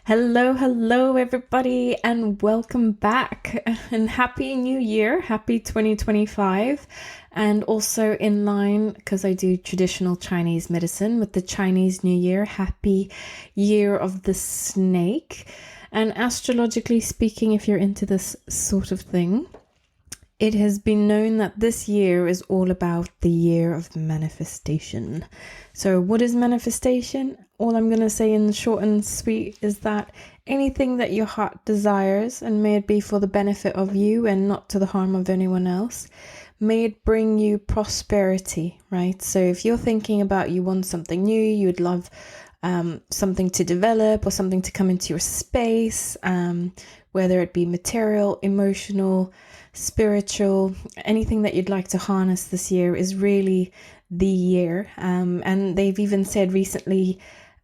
Hello, everybody, and welcome back. And Happy New Year, happy 2025. And also in line, because I do traditional Chinese medicine, with the Chinese New Year, happy Year of the Snake. And astrologically speaking, if you're into this sort of thing, it has been known that this year is all about the year of manifestation. So what is manifestation? All I'm going to say in short and sweet is that anything that your heart desires, and may it be for the benefit of you and not to the harm of anyone else, may it bring you prosperity, right? So if you're thinking about you want something new, you would love something to develop or something to come into your space, whether it be material, emotional, spiritual, anything that you'd like to harness this year is really the year. And they've even said recently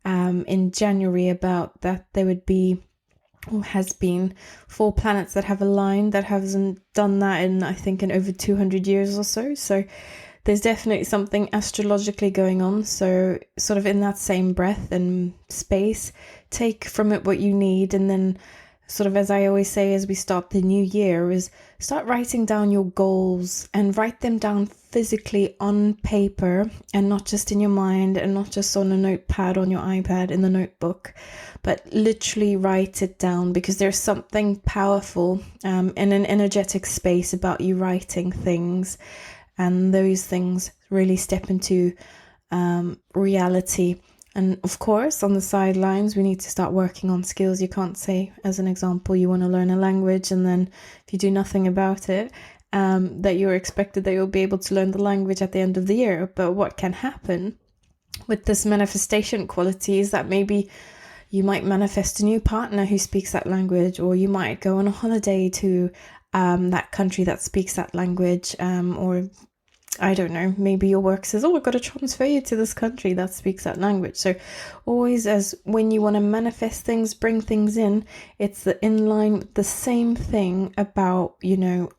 in January about that there would be, or has been, 4 planets that have aligned that hasn't done that in, I think, in over 200 years or so. So there's definitely something astrologically going on. So sort of in that same breath and space, take from it what you need, and then sort of, as I always say, as we start the new year, is start writing down your goals and write them down physically on paper, and not just in your mind and not just on a notepad on your iPad in the notebook, but literally write it down, because there's something powerful in an energetic space about you writing things, and those things really step into reality. And of course, on the sidelines, we need to start working on skills. You can't say, as an example, you want to learn a language, and then if you do nothing about it, that you're expected that you'll be able to learn the language at the end of the year. But what can happen with this manifestation quality is that maybe you might manifest a new partner who speaks that language, or you might go on a holiday to that country that speaks that language, or I don't know, maybe your work says, oh, I've got to transfer you to this country that speaks that language. So always, as when you want to manifest things, bring things in, it's in line with the same thing about,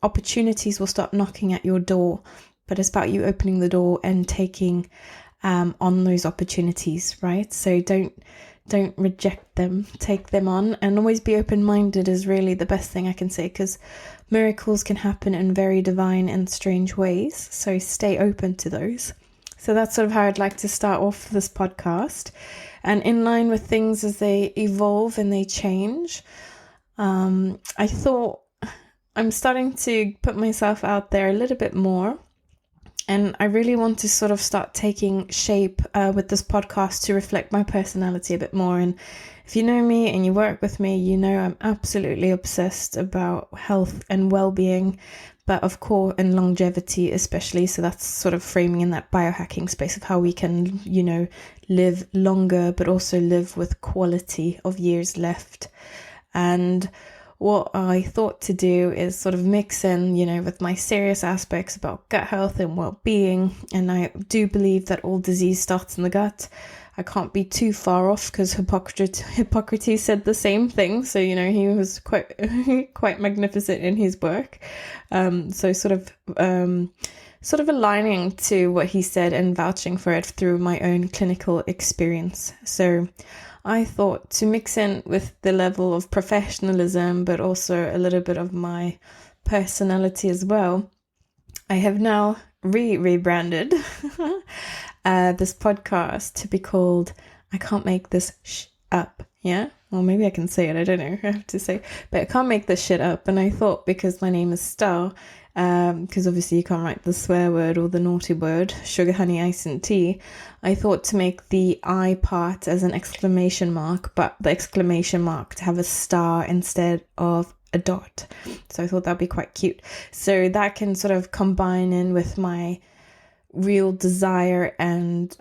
opportunities will start knocking at your door, but it's about you opening the door and taking on those opportunities, right? So don't reject them, take them on, and always be open-minded is really the best thing I can say, because miracles can happen in very divine and strange ways. So stay open to those. So that's sort of how I'd like to start off this podcast. And in line with things as they evolve and they change, I thought I'm starting to put myself out there a little bit more. And I really want to sort of start taking shape with this podcast to reflect my personality a bit more. And if you know me and you work with me, you know I'm absolutely obsessed about health and well-being, but of course, and longevity especially. So that's sort of framing in that biohacking space of how we can, live longer, but also live with quality of years left. And what I thought to do is sort of mix in, with my serious aspects about gut health and well-being. And I do believe that all disease starts in the gut. I can't be too far off, because Hippocrates said the same thing. So, he was quite magnificent in his work. So sort of aligning to what he said and vouching for it through my own clinical experience. So I thought to mix in with the level of professionalism, but also a little bit of my personality as well, I have now rebranded this podcast to be called I Can't Make This Up. Yeah? Well, maybe I can say it. I don't know. I have to say. But I can't make this shit up. And I thought, because my name is Star, because obviously you can't write the swear word or the naughty word, sugar, honey, ice and tea, I thought to make the I part as an exclamation mark, but the exclamation mark to have a star instead of a dot. So I thought that'd be quite cute. So that can sort of combine in with my real desire and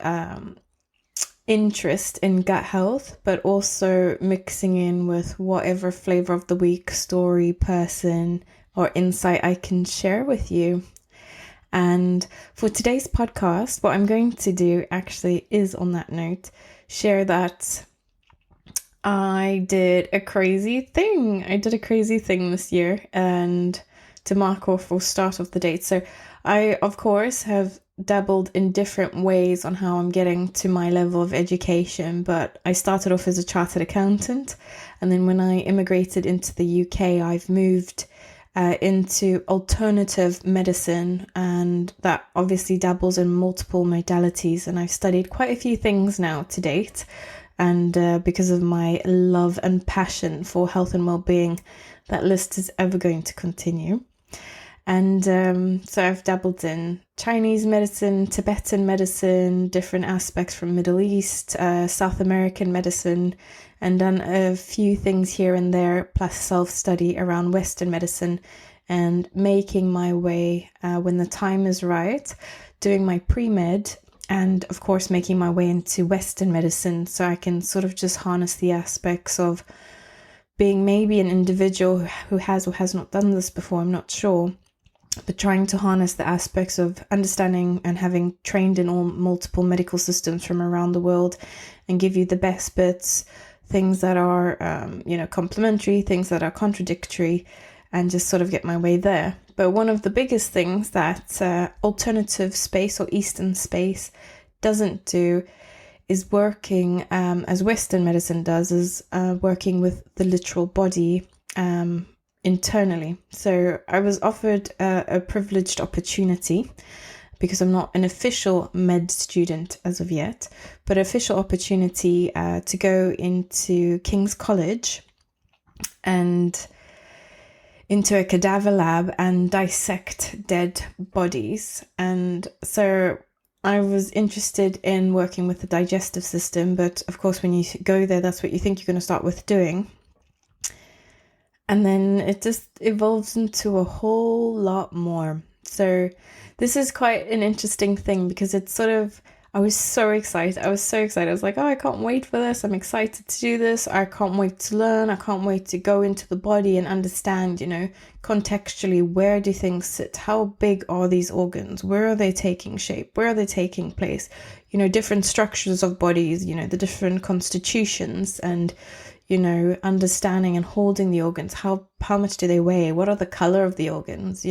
interest in gut health, but also mixing in with whatever flavor of the week, story, person, or insight I can share with you. And for today's podcast, what I'm going to do actually is, on that note, share that I did a crazy thing. This year, and to mark off or start off the date. So I, of course, have dabbled in different ways on how I'm getting to my level of education, but I started off as a chartered accountant, and then when I immigrated into the UK, I've moved into alternative medicine, and that obviously dabbles in multiple modalities, and I've studied quite a few things now to date, and because of my love and passion for health and well-being, that list is ever going to continue. And so I've dabbled in Chinese medicine, Tibetan medicine, different aspects from Middle East, South American medicine, and done a few things here and there, plus self-study around Western medicine, and making my way when the time is right, doing my pre-med, and of course making my way into Western medicine, so I can sort of just harness the aspects of being maybe an individual who has or has not done this before, I'm not sure, but trying to harness the aspects of understanding and having trained in all multiple medical systems from around the world, and give you the best bits, things that are, complementary, things that are contradictory, and just sort of get my way there. But one of the biggest things that alternative space or Eastern space doesn't do is working, as Western medicine does, is working with the literal body, internally. So I was offered a privileged opportunity, because I'm not an official med student as of yet, but official opportunity to go into King's College and into a cadaver lab and dissect dead bodies. And so I was interested in working with the digestive system, but of course when you go there, that's what you think you're going to start with doing. And then it just evolves into a whole lot more. So this is quite an interesting thing, because it's sort of, I was so excited. I was like, oh, I can't wait for this. I'm excited to do this. I can't wait to learn. I can't wait to go into the body and understand, contextually, where do things sit? How big are these organs? Where are they taking shape? Where are they taking place? Different structures of bodies, the different constitutions, and understanding and holding the organs. How much do they weigh? What are the color of the organs?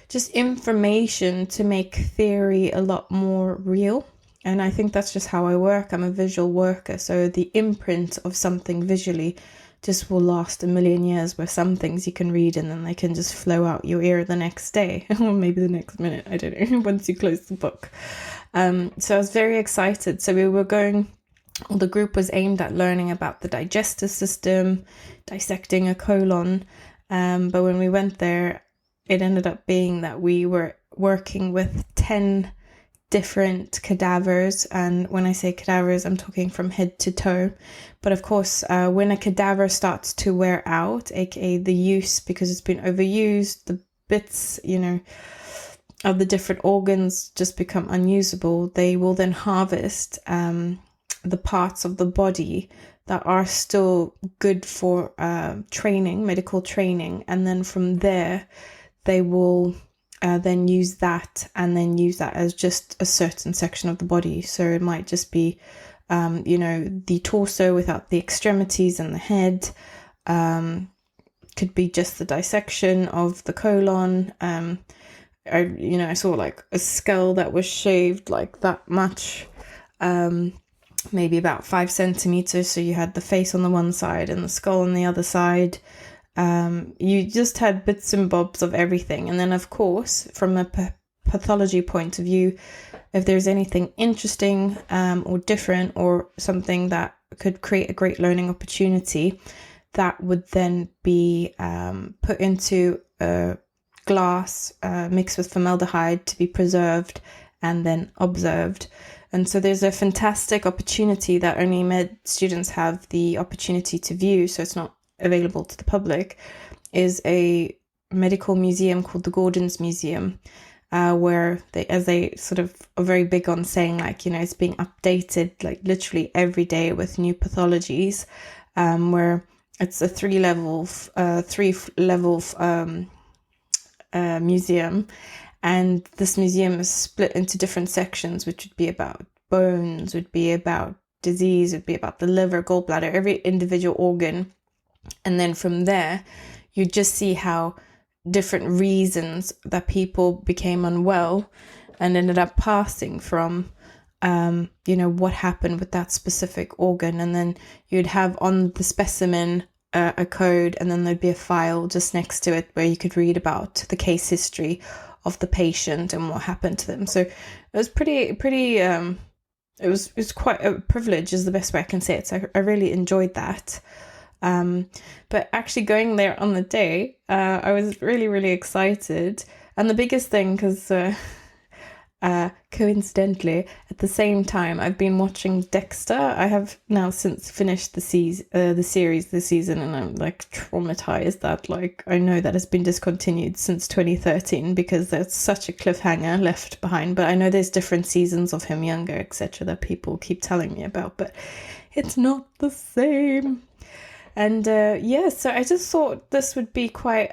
Just information to make theory a lot more real. And I think that's just how I work. I'm a visual worker. So the imprint of something visually just will last a million years, where some things you can read and then they can just flow out your ear the next day, or maybe the next minute, I don't know, once you close the book. So I was very excited. So the group was aimed at learning about the digestive system, dissecting a colon. But when we went there, it ended up being that we were working with 10 different cadavers. And when I say cadavers, I'm talking from head to toe. But of course, when a cadaver starts to wear out, aka the use, because it's been overused, the bits, of the different organs just become unusable, they will then harvest the parts of the body that are still good for medical training, and then from there they will then use that as just a certain section of the body. So it might just be the torso without the extremities and the head, could be just the dissection of the colon. I saw like a skull that was shaved like that much, maybe about 5 centimeters. So you had the face on the one side and the skull on the other side. You just had bits and bobs of everything. And then, of course, from a pathology point of view, if there's anything interesting or different, or something that could create a great learning opportunity, that would then be put into a glass mixed with formaldehyde to be preserved and then observed. And so there's a fantastic opportunity that only med students have the opportunity to view, so it's not available to the public, is a medical museum called the Gordon's Museum, where they sort of are very big on saying, like, it's being updated like literally every day with new pathologies, where it's a three level museum. And this museum is split into different sections, which would be about bones, would be about disease, would be about the liver, gallbladder, every individual organ. And then from there, you just see how different reasons that people became unwell and ended up passing from what happened with that specific organ. And then you'd have on the specimen a code, and then there'd be a file just next to it where you could read about the case history of the patient and what happened to them. So it was pretty it was quite a privilege, is the best way I can say it. So I really enjoyed that. But actually going there on the day, I was really, really excited. And the biggest thing, because coincidentally, at the same time, I've been watching Dexter. I have now since finished the series this season, and I'm like traumatized that I know that has been discontinued since 2013 because there's such a cliffhanger left behind. But I know there's different seasons of him younger, etc., that people keep telling me about, but it's not the same. And so I just thought this would be quite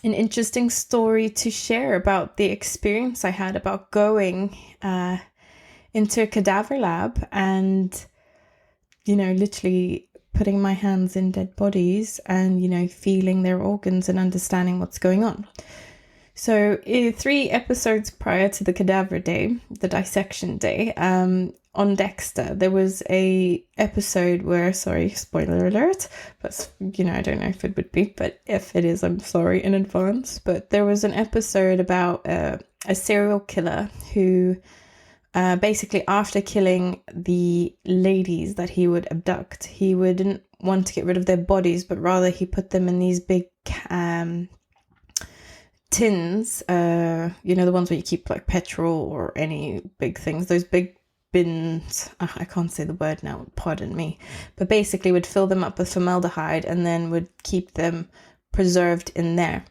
an interesting story to share about the experience I had about going into a cadaver lab and, literally putting my hands in dead bodies and, feeling their organs and understanding what's going on. So 3 episodes prior to the cadaver day, the dissection day, on Dexter, there was a episode where, sorry, spoiler alert, but I don't know if it would be, but if it is, I'm sorry in advance. But there was an episode about a serial killer who basically, after killing the ladies that he would abduct, he wouldn't want to get rid of their bodies, but rather he put them in these big tins, the ones where you keep like petrol or any big things, those big bins, I can't say the word now, pardon me, but basically would fill them up with formaldehyde and then would keep them preserved in there.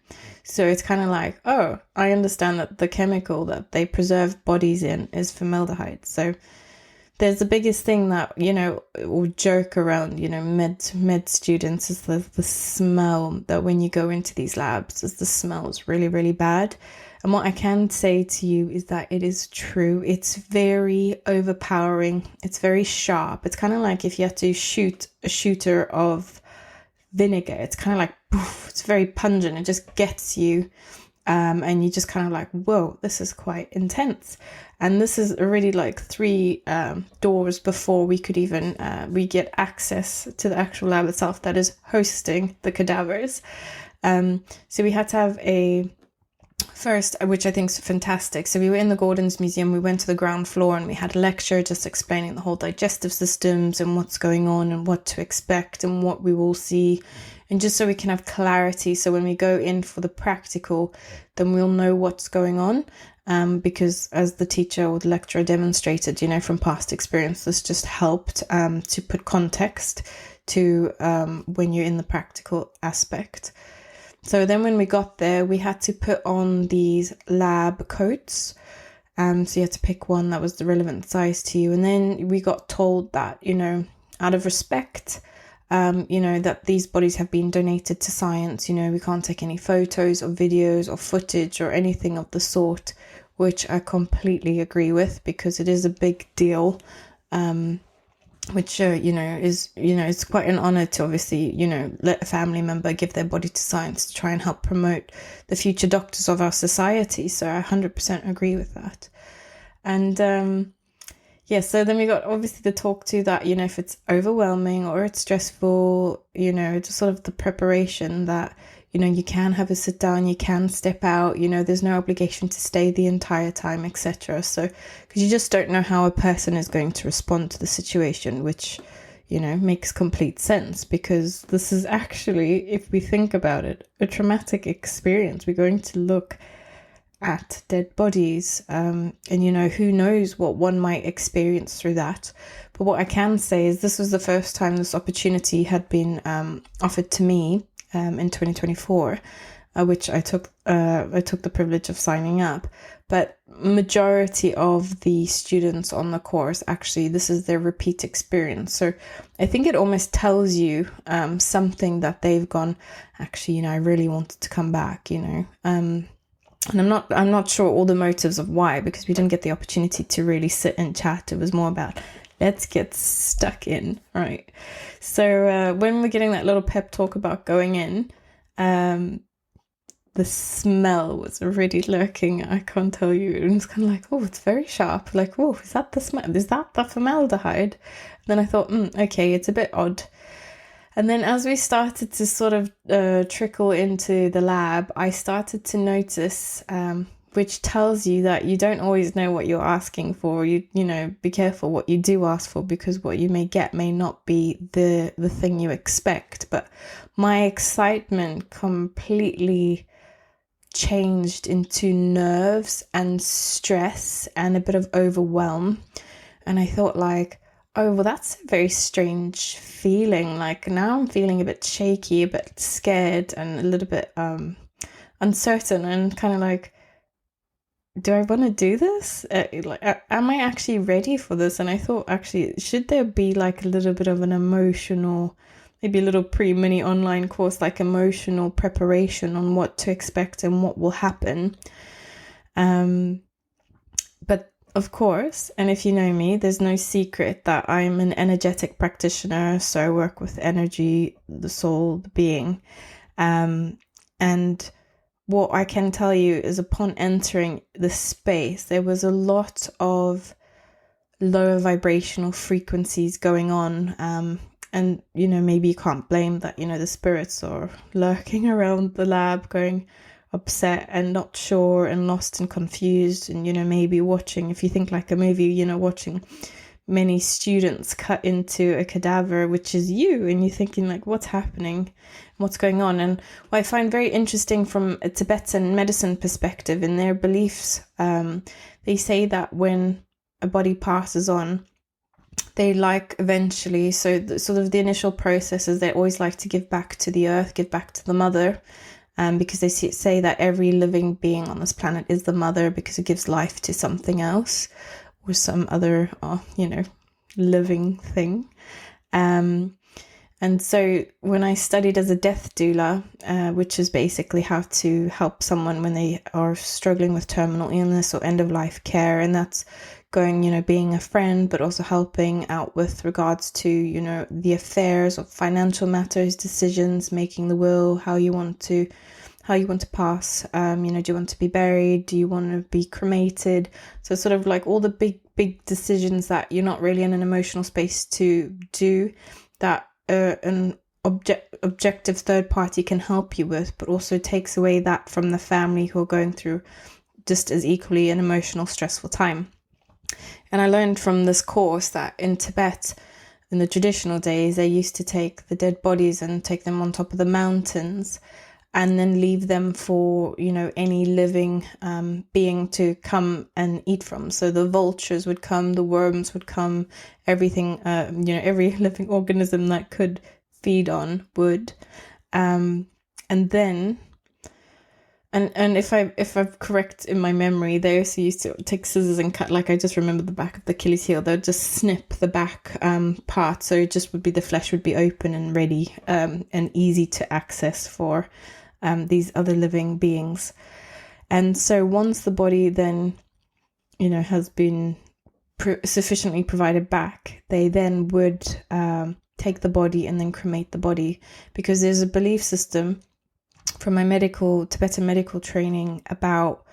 So it's kind of like, oh, I understand that the chemical that they preserve bodies in is formaldehyde. So there's the biggest thing that, will joke around, med students is the smell, that when you go into these labs, is the smell is really, really bad. And what I can say to you is that it is true. It's very overpowering. It's very sharp. It's kind of like if you had to shoot a shooter of vinegar. It's kind of like, poof, it's very pungent. It just gets you. And you just kind of like, whoa, this is quite intense. And this is already like 3 doors before we could even, we get access to the actual lab itself that is hosting the cadavers. So we had to have a first, which I think is fantastic. So we were in the Gordon's Museum, we went to the ground floor and we had a lecture just explaining the whole digestive systems and what's going on and what to expect and what we will see. And just so we can have clarity, so when we go in for the practical, then we'll know what's going on. Because as the teacher or the lecturer demonstrated, from past experience, this just helped to put context to when you're in the practical aspect. So then when we got there, we had to put on these lab coats. So you had to pick one that was the relevant size to you. And then we got told that, out of respect, that these bodies have been donated to science. We can't take any photos or videos or footage or anything of the sort, which I completely agree with, because it is a big deal. Which, is, it's quite an honor to obviously, let a family member give their body to science to try and help promote the future doctors of our society. So I 100% agree with that. And, so then we got obviously the talk to that, if it's overwhelming or it's stressful, just sort of the preparation that, you can have a sit down, you can step out, there's no obligation to stay the entire time, etc. So, because you just don't know how a person is going to respond to the situation, which, makes complete sense, because this is actually, if we think about it, a traumatic experience. We're going to look at dead bodies, and, who knows what one might experience through that. But what I can say is this was the first time this opportunity had been offered to me. In 2024, which I took the privilege of signing up. But majority of the students on the course, actually, this is their repeat experience. So I think it almost tells you something that they've gone, actually, I really wanted to come back, and I'm not sure all the motives of why, because we didn't get the opportunity to really sit and chat. It was more about, let's get stuck in, right? So when we're getting that little pep talk about going in, the smell was already lurking. I can't tell you. It was kind of like, oh, it's very sharp. Like, oh, is that the smell? Is that the formaldehyde? And then I thought, okay, it's a bit odd. And then as we started to sort of trickle into the lab, I started to notice, which tells you that you don't always know what you're asking for. You know, be careful what you do ask for, because what you may get may not be the thing you expect. But my excitement completely changed into nerves and stress and a bit of overwhelm. And I thought, like, oh, well, that's a very strange feeling. Like, now I'm feeling a bit shaky, a bit scared, and a little bit uncertain, and kind of like, do I want to do this? Am I actually ready for this? And I thought, actually, should there be like a little bit of an emotional, maybe a little mini online course, like emotional preparation on what to expect and what will happen? But of course, and if you know me, there's no secret that I'm an energetic practitioner. So I work with energy, the soul, the being. And what I can tell you is, upon entering the space, there was a lot of lower vibrational frequencies going on. And, you know, maybe you can't blame that, you know, the spirits are lurking around the lab, going upset and not sure and lost and confused. And, you know, maybe watching, if you think like a movie, you know, watching many students cut into a cadaver, which is you, and you're thinking like, what's happening, what's going on? And what I find very interesting from a Tibetan medicine perspective, in their beliefs, they say that when a body passes on, they like eventually, so the initial processes, they always like to give back to the earth, give back to the mother, because they say that every living being on this planet is the mother, because it gives life to something else or some other, living thing. And so when I studied as a death doula, which is basically how to help someone when they are struggling with terminal illness or end of life care, and that's going, you know, being a friend, but also helping out with regards to, you know, the affairs of financial matters, decisions, making the will, how you want to pass, do you want to be buried? Do you want to be cremated? So sort of like all the big decisions that you're not really in an emotional space to do, that an objective third party can help you with, but also takes away that from the family who are going through just as equally an emotional, stressful time. And I learned from this course that in Tibet, in the traditional days, they used to take the dead bodies and take them on top of the mountains, and then leave them for, you know, any living being to come and eat from. So the vultures would come, the worms would come, everything, every living organism that could feed on would. And then, and if I'm correct in my memory, they also used to take scissors and cut, like I just remember the back of the Achilles heel, they'd just snip the back part, so it just would be, the flesh would be open and ready and easy to access for these other living beings. And so once the body then, you know, has been sufficiently provided back, they then would take the body and then cremate the body, because there's a belief system from my Tibetan medical training about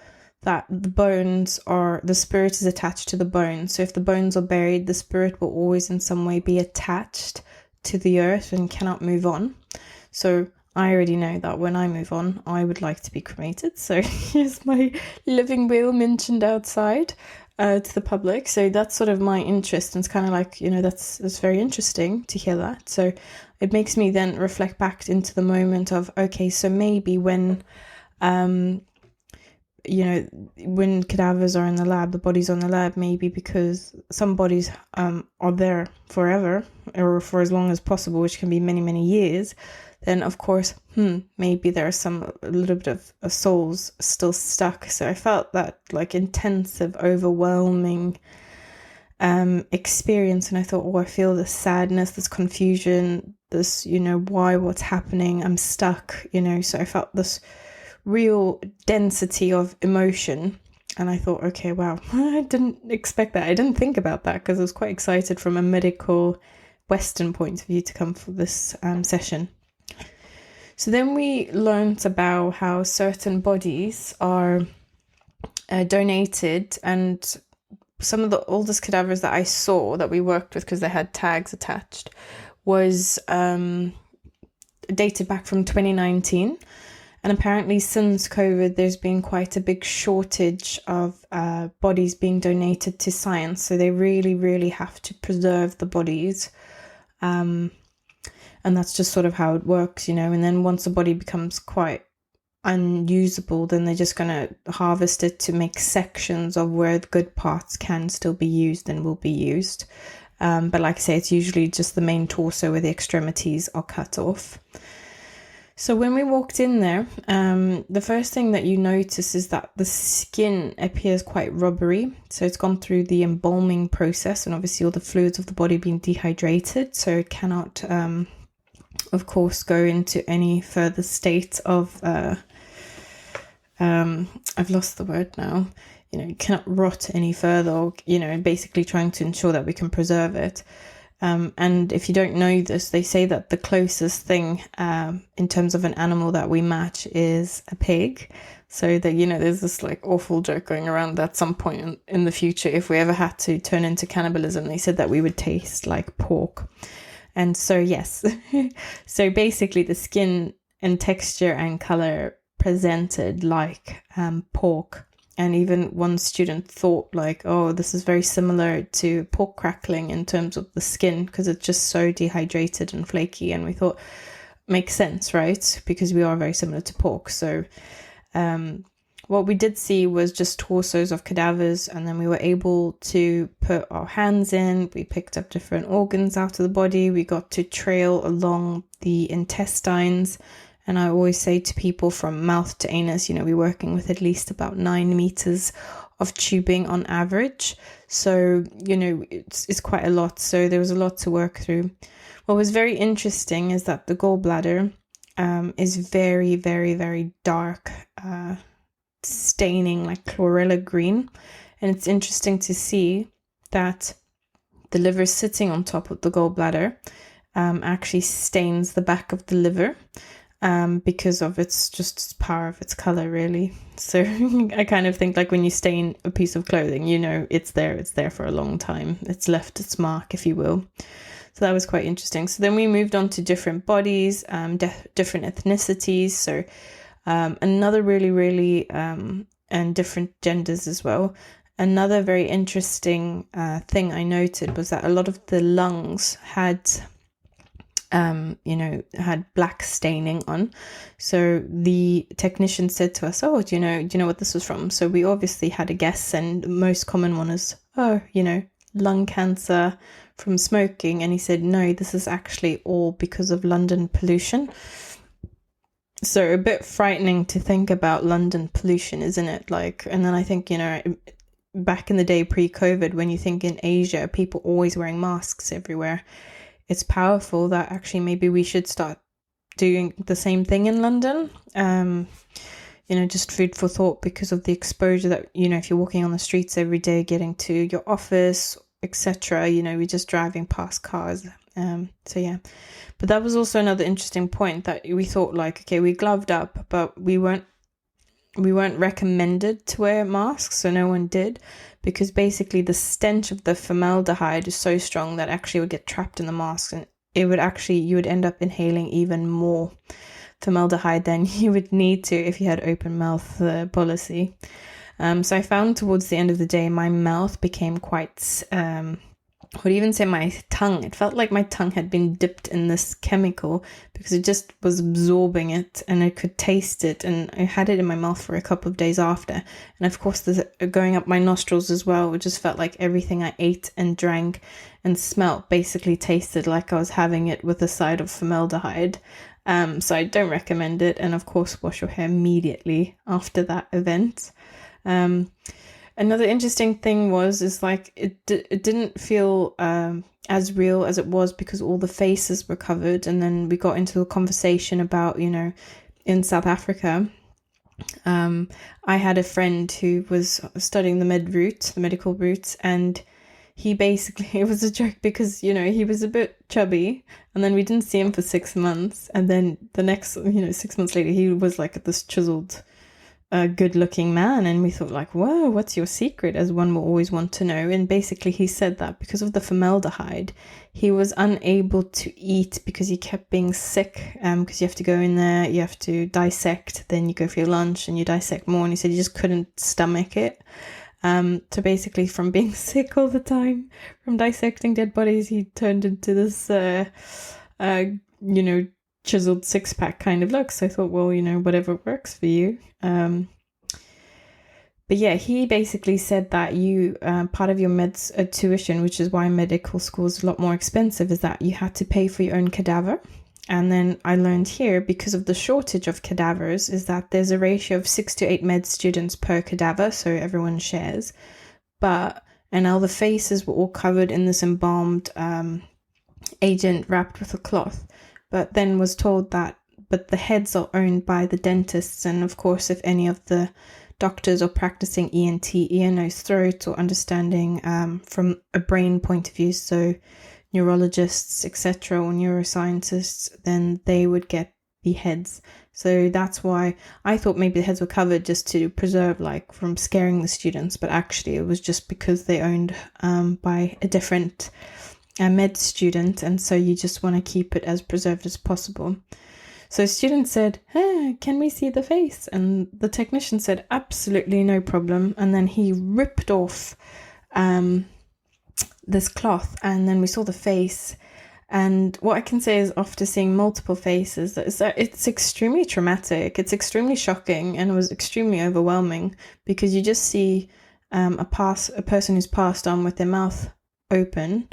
that the spirit is attached to the bones. So if the bones are buried, the spirit will always in some way be attached to the earth and cannot move on. So I already know that when I move on, I would like to be cremated. So here's my living will mentioned outside to the public. So that's sort of my interest, and it's kind of like, you know, that's very interesting to hear that. So it makes me then reflect back into the moment of, okay, so maybe when, when cadavers are in the lab, the bodies are in the lab, maybe because some bodies are there forever or for as long as possible, which can be many, many years, then of course, maybe there are a little bit of souls still stuck. So I felt that like intensive, overwhelming experience, and I thought, I feel this sadness, this confusion, this, what's happening, I'm stuck, so I felt this real density of emotion, and I thought, okay, wow, I didn't expect that. I didn't think about that, because I was quite excited from a medical Western point of view to come for this session. So then we learnt about how certain bodies are donated, and some of the oldest cadavers that I saw that we worked with, because they had tags attached, was dated back from 2019. And apparently since COVID, there's been quite a big shortage of bodies being donated to science. So they really, really have to preserve the bodies. And that's just sort of how it works, And then once a body becomes quite unusable, then they're just going to harvest it to make sections of where the good parts can still be used and will be used. But like I say, it's usually just the main torso where the extremities are cut off. So when we walked in there, the first thing that you notice is that the skin appears quite rubbery. So it's gone through the embalming process, and obviously all the fluids of the body being dehydrated. So it cannot, of course, go into any further state of, I've lost the word now. It cannot rot any further, or, basically trying to ensure that we can preserve it. And if you don't know this, they say that the closest thing in terms of an animal that we match is a pig. So that, there's this like awful joke going around that at some point in the future, if we ever had to turn into cannibalism, they said that we would taste like pork. And so, yes. So basically the skin and texture and color presented like pork. And even one student thought like, oh, this is very similar to pork crackling in terms of the skin, because it's just so dehydrated and flaky. And we thought, makes sense, right? Because we are very similar to pork. So what we did see was just torsos of cadavers, and then we were able to put our hands in. We picked up different organs out of the body. We got to trail along the intestines. And I always say to people, from mouth to anus, we're working with at least about 9 meters of tubing on average. So, it's quite a lot. So there was a lot to work through. What was very interesting is that the gallbladder is very, very, very dark, staining like chlorella green. And it's interesting to see that the liver sitting on top of the gallbladder actually stains the back of the liver. Because of its power of its color, really. So I kind of think like when you stain a piece of clothing, it's there for a long time. It's left its mark, if you will. So that was quite interesting. So then we moved on to different bodies, different ethnicities. So another really, really, and different genders as well. Another very interesting thing I noted was that a lot of the lungs had black staining on. So the technician said to us, oh, do you know what this was from? So we obviously had a guess, and the most common one is, lung cancer from smoking. And he said, no, this is actually all because of London pollution. So a bit frightening to think about London pollution, isn't it? And then I think, back in the day pre-COVID, when you think in Asia, people always wearing masks everywhere. It's powerful that actually maybe we should start doing the same thing in London. Just food for thought, because of the exposure that, if you're walking on the streets every day, getting to your office, etc., we're just driving past cars. So yeah, but that was also another interesting point, that we thought like, okay, we gloved up, but we weren't recommended to wear masks, so no one did, because basically the stench of the formaldehyde is so strong that actually would get trapped in the mask, and you would end up inhaling even more formaldehyde than you would need to if you had open mouth policy. So I found towards the end of the day, my mouth became quite, I would even say my tongue, it felt like my tongue had been dipped in this chemical, because it just was absorbing it, and I could taste it, and I had it in my mouth for a couple of days after. And of course, there's going up my nostrils as well. It just felt like everything I ate and drank and smelt basically tasted like I was having it with a side of formaldehyde. So I don't recommend it. And of course, wash your hair immediately after that event. Another interesting thing is like it didn't feel as real as it was, because all the faces were covered. And then we got into a conversation about, in South Africa, I had a friend who was studying the medical route, and he basically, it was a joke because, he was a bit chubby, and then we didn't see him for 6 months. And then the next, 6 months later, he was like this chiseled, good looking man. And we thought like, whoa, what's your secret? As one will always want to know. And basically he said that because of the formaldehyde, he was unable to eat because he kept being sick. Because you have to go in there, you have to dissect, then you go for your lunch and you dissect more. And he said he just couldn't stomach it. So basically from being sick all the time, from dissecting dead bodies, he turned into this, chiseled six-pack kind of look. So I thought, well, whatever works for you. But yeah, he basically said that you, part of your meds tuition, which is why medical school is a lot more expensive, is that you had to pay for your own cadaver. And then I learned here, because of the shortage of cadavers, is that there's a ratio of 6 to 8 med students per cadaver, so everyone shares. And now the faces were all covered in this embalmed agent wrapped with a cloth. But then was told that, but the heads are owned by the dentists. And of course, if any of the doctors are practicing ENT, ear, nose, throat, or understanding from a brain point of view, so neurologists, etc., or neuroscientists, then they would get the heads. So that's why I thought maybe the heads were covered just to preserve, like, from scaring the students, but actually it was just because they owned by a different med student, and so you just want to keep it as preserved as possible. So students said, hey, can we see the face? And the technician said, absolutely no problem. And then he ripped off this cloth, and then we saw the face. And what I can say is, after seeing multiple faces, is that it's extremely traumatic, it's extremely shocking, and it was extremely overwhelming, because you just see a person who's passed on with their mouth open,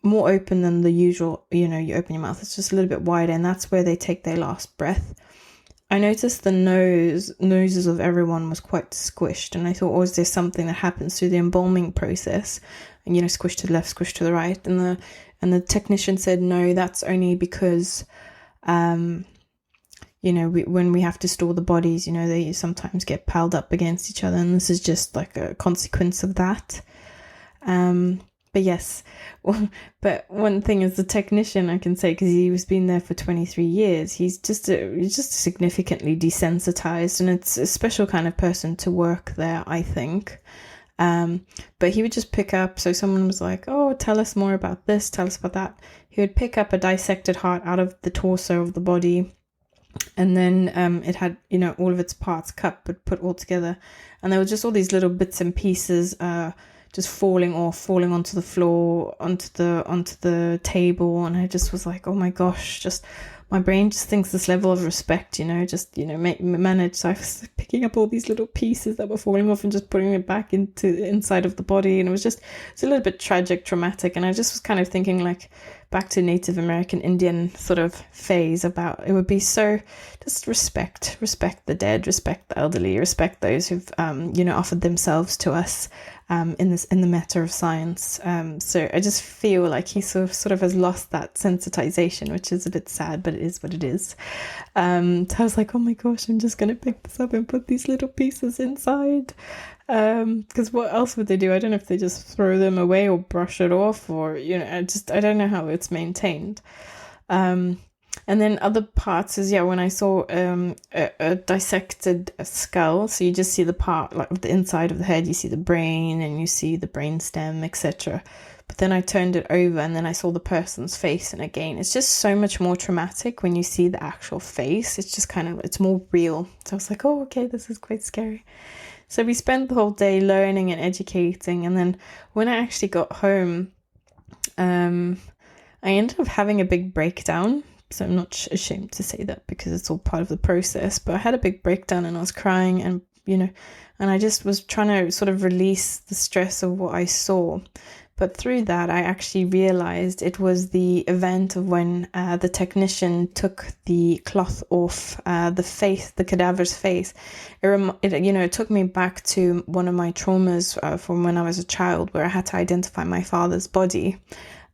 more open than the usual. You open your mouth, it's just a little bit wider, and that's where they take their last breath. I noticed the noses of everyone was quite squished, and I thought, is there something that happens through the embalming process? And squish to the left, squish to the right, and the technician said, no, that's only because when we have to store the bodies, they sometimes get piled up against each other, and this is just like a consequence of that. But yes, but one thing is, the technician, I can say, because he was been there for 23 years, he's just significantly desensitized, and it's a special kind of person to work there, I think. But he would just pick up, so someone was like, oh, tell us more about this, tell us about that. He would pick up a dissected heart out of the torso of the body, and then it had, all of its parts cut but put all together, and there were just all these little bits and pieces just falling onto the floor, onto the table, and I just was like, oh my gosh, just my brain just thinks this level of respect, manage. So I was picking up all these little pieces that were falling off and just putting it back into the inside of the body, and it's a little bit tragic, traumatic, and I just was kind of thinking, like, back to Native American Indian sort of phase, about it would be so just respect the dead, respect the elderly, respect those who've offered themselves to us in the matter of science. So I just feel like he sort of has lost that sensitization, which is a bit sad, but it is what it is. So I was like, oh my gosh, I'm just going to pick this up and put these little pieces inside. Because what else would they do? I don't know if they just throw them away or brush it off, or I don't know how it's maintained. And then other parts is, when I saw a dissected skull, so you just see the part, like, of the inside of the head, you see the brain and you see the brain stem, etc. But then I turned it over and then I saw the person's face, and again, it's just so much more traumatic when you see the actual face. It's just it's more real. So I was like, oh, okay, this is quite scary. So we spent the whole day learning and educating, and then when I actually got home, I ended up having a big breakdown. So I'm not ashamed to say that, because it's all part of the process. But I had a big breakdown, and I was crying, and and I just was trying to sort of release the stress of what I saw. But through that, I actually realized it was the event of when the technician took the cloth off the cadaver's face. It took me back to one of my traumas from when I was a child, where I had to identify my father's body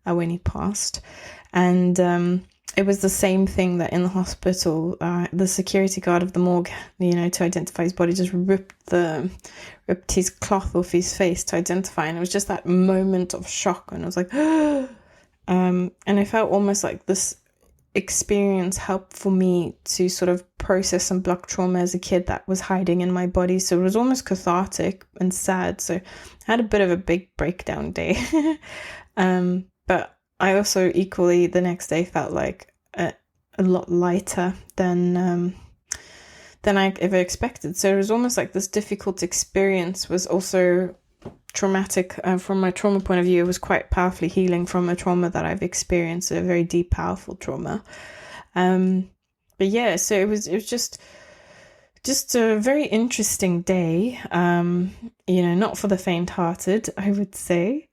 when he passed. And it was the same thing that in the hospital, the security guard of the morgue, to identify his body, just ripped his cloth off his face to identify. And it was just that moment of shock. And I was like, and I felt almost like this experience helped for me to sort of process some block trauma as a kid that was hiding in my body. So it was almost cathartic and sad. So I had a bit of a big breakdown day. But I also equally the next day felt like a lot lighter than I ever expected. So it was almost like this difficult experience was also traumatic from my trauma point of view. It was quite powerfully healing from a trauma that I've experienced, a very deep, powerful trauma. But yeah, so it was just a very interesting day. Not for the faint-hearted, I would say.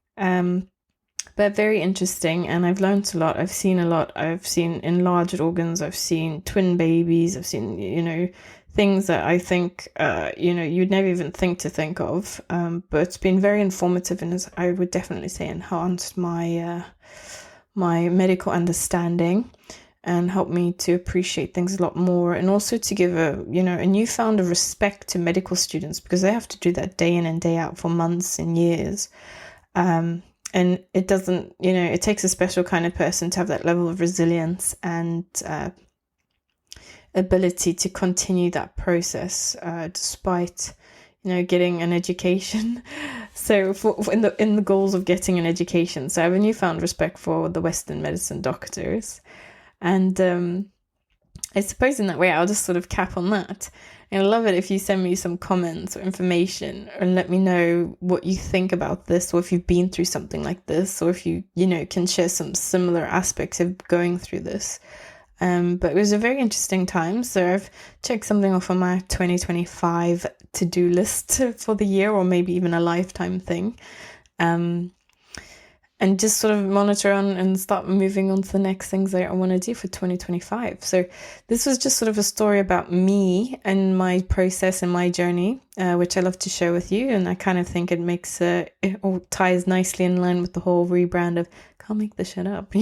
But very interesting, and I've learned a lot. I've seen a lot. I've seen enlarged organs. I've seen twin babies. I've seen, things that I think, you'd never even think of. But it's been very informative, and I would definitely say enhanced my my medical understanding and helped me to appreciate things a lot more, and also to give a newfound respect to medical students, because they have to do that day in and day out for months and years. And it doesn't, it takes a special kind of person to have that level of resilience and ability to continue that process despite, getting an education. So in the goals of getting an education, so I have a newfound respect for the Western medicine doctors. And I suppose in that way, I'll just sort of cap on that. And I love it if you send me some comments or information and let me know what you think about this, or if you've been through something like this, or if you, can share some similar aspects of going through this. But it was a very interesting time. So I've checked something off on my 2025 to-do list for the year, or maybe even a lifetime thing. And just sort of monitor on and start moving on to the next things that I want to do for 2025. So this was just sort of a story about me and my process and my journey, which I love to share with you. And I kind of think it makes it all ties nicely in line with the whole rebrand of can't make this shit up.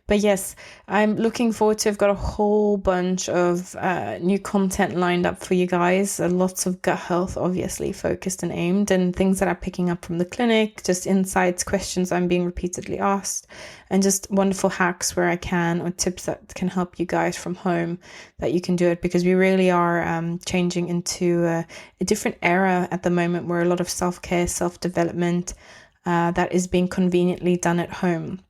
But yes, I'm looking forward to, I've got a whole bunch of new content lined up for you guys. Lots of gut health, obviously, focused and aimed, and things that I'm picking up from the clinic, just insights, questions I'm being repeatedly asked, and just wonderful hacks where I can, or tips that can help you guys from home that you can do it, because we really are changing into a different era at the moment where a lot of self-care, self-development that is being conveniently done at home.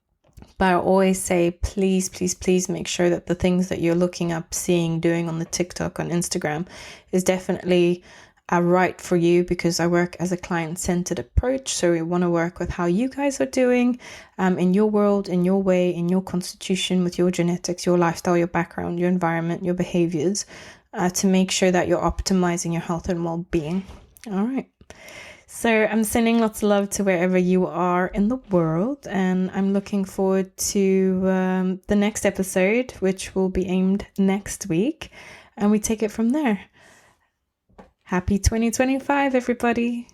But I always say, please, please, please make sure that the things that you're looking up, seeing, doing on the TikTok, on Instagram is definitely right for you, because I work as a client-centered approach. So we want to work with how you guys are doing in your world, in your way, in your constitution, with your genetics, your lifestyle, your background, your environment, your behaviors, to make sure that you're optimizing your health and well-being. All right. So I'm sending lots of love to wherever you are in the world, and I'm looking forward to the next episode, which will be aimed next week, and we take it from there. Happy 2025, everybody.